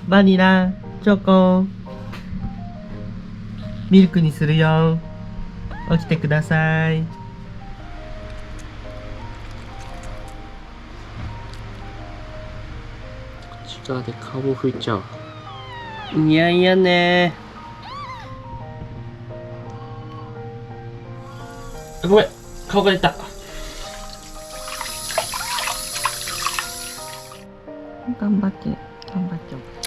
バニラ、チョコ、ミルクにするよ。起きてください。こっち側で顔も拭いちゃう。いやいやねー。ごめん、顔が出た。頑張って、頑張って。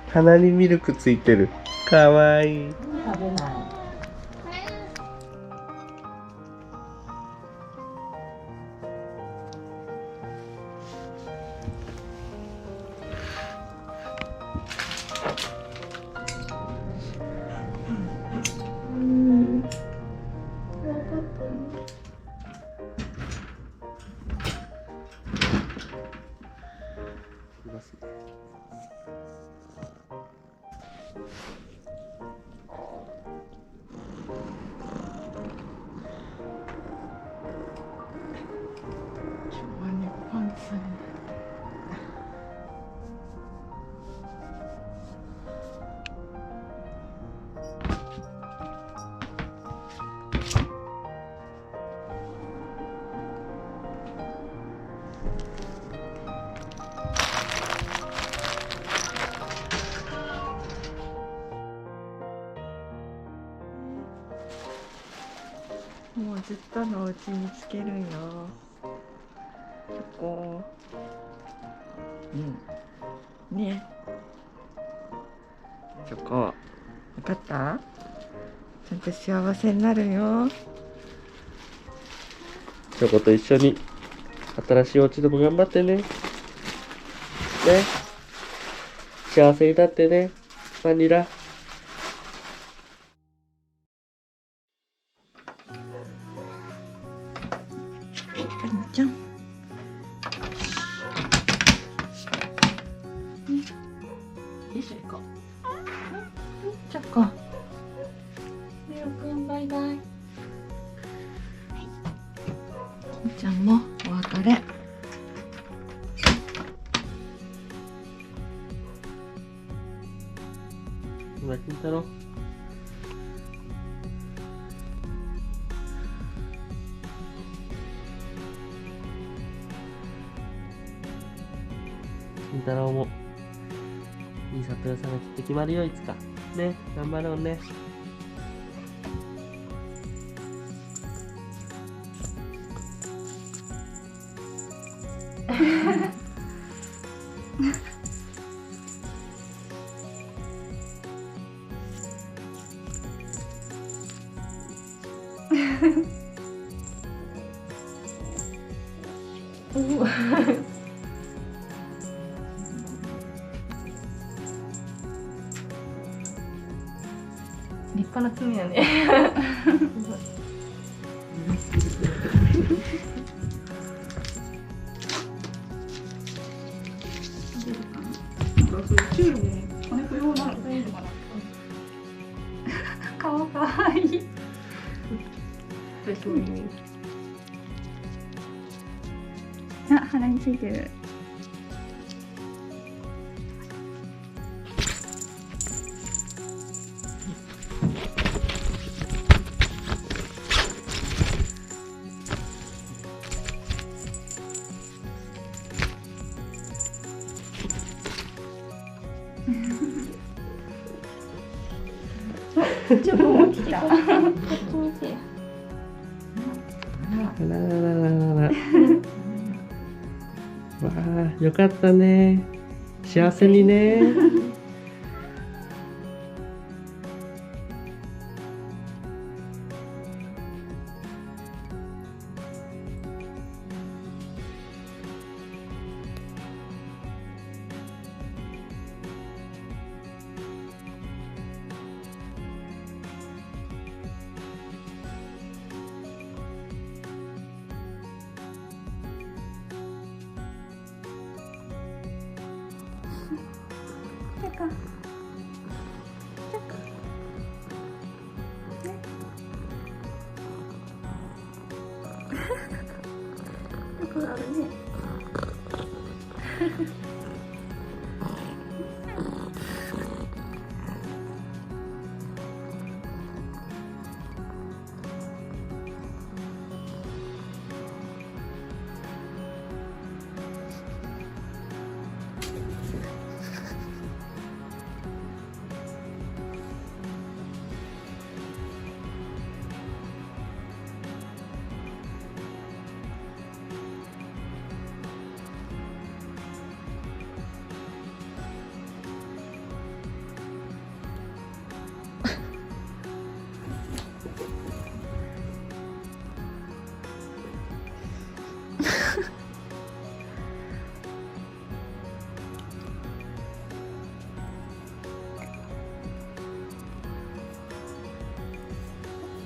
鼻にミルクついてる。かわいい。食べない。もうずっとのうちにつけるよ。こう。うん。ね。チョコ。わかった？ちゃんと幸せになるよ。チョコと一緒に新しいお家でも頑張ってね。ね。幸せになってね。バニラ。かりちゃん。よいしょ、行こう。チョコ。みおくん、バイバイ。みーちゃんもお別れ。今、金太郎。金太郎もいい里屋さんがきっと決まるよ、いつか。ね、頑張ろうね。立派な爪やね。顔かわいい。あ、鼻についてる。チョコも来た。あらららららら。わあ、よかったね。幸せにね。チョコ。チョコあるね。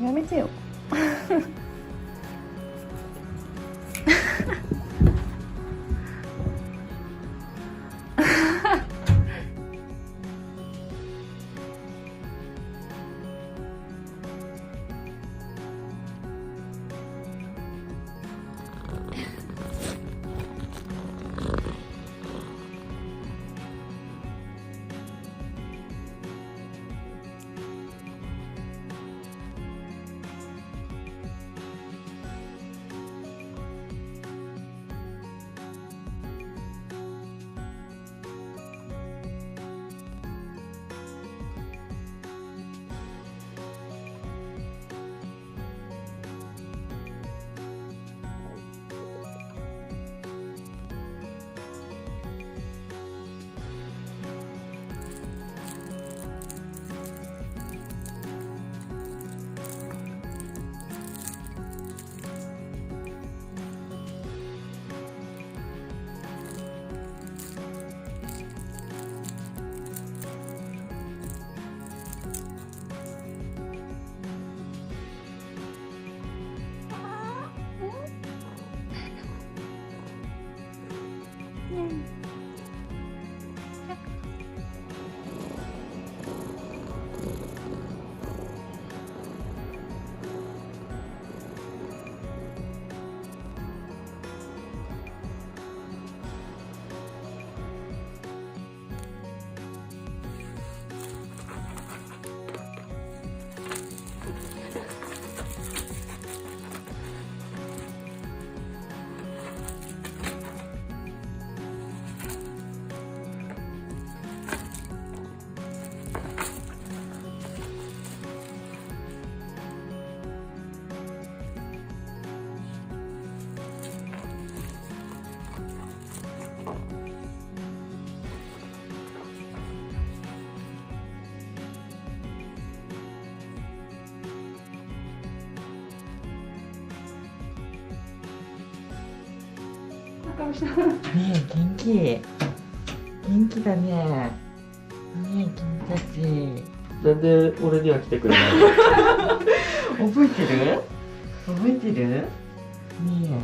やめてよ。ねえ、元気。元気だね。ねえ、君たち。なんで俺には来てくれないの？覚えてる？覚えてる？ねえ。ね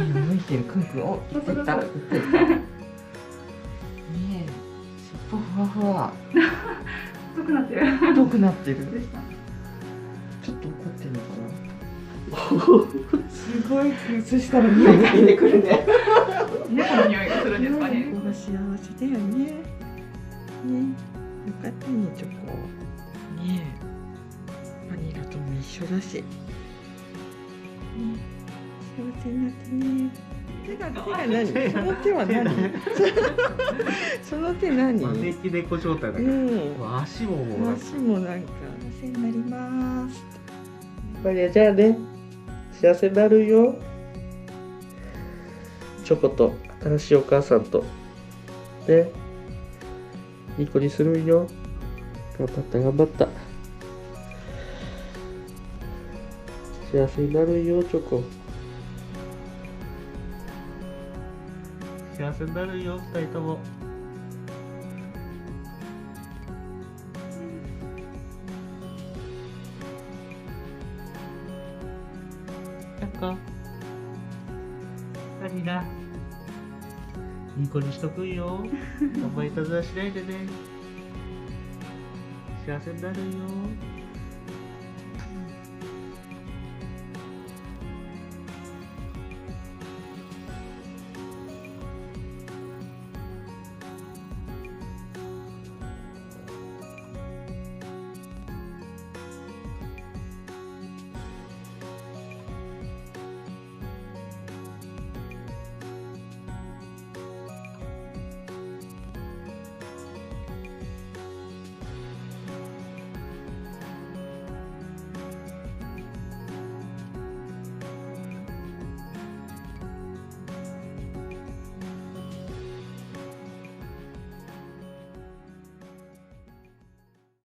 え、覚えてる？くんくん、お、言ってた。言ってた。ねえ、尻尾ふわふわ。太くなってる。太くなってる。どうした？ちょっと怒ってるのかな。すごい、そしたら匂いが出てくるね。猫の匂いがするんですかね。ここが幸せだよね。ね、よかったね、チョコ。ねえ、バニラとも一緒だし。ね、幸せになってね。手が何？その手は何？その手何？招き猫状態だから、足ももう足もなんか幸せになります。マリア、じゃあね、幸せになるよ。チョコと新しいお母さんとね、いい子にするんよ。頑張った頑張った。幸せになるんよ、チョコ。幸せになるよ、二人とも。なんか何がいい子にしとくんよ。あんまりいたずらしないでね。幸せになるよ。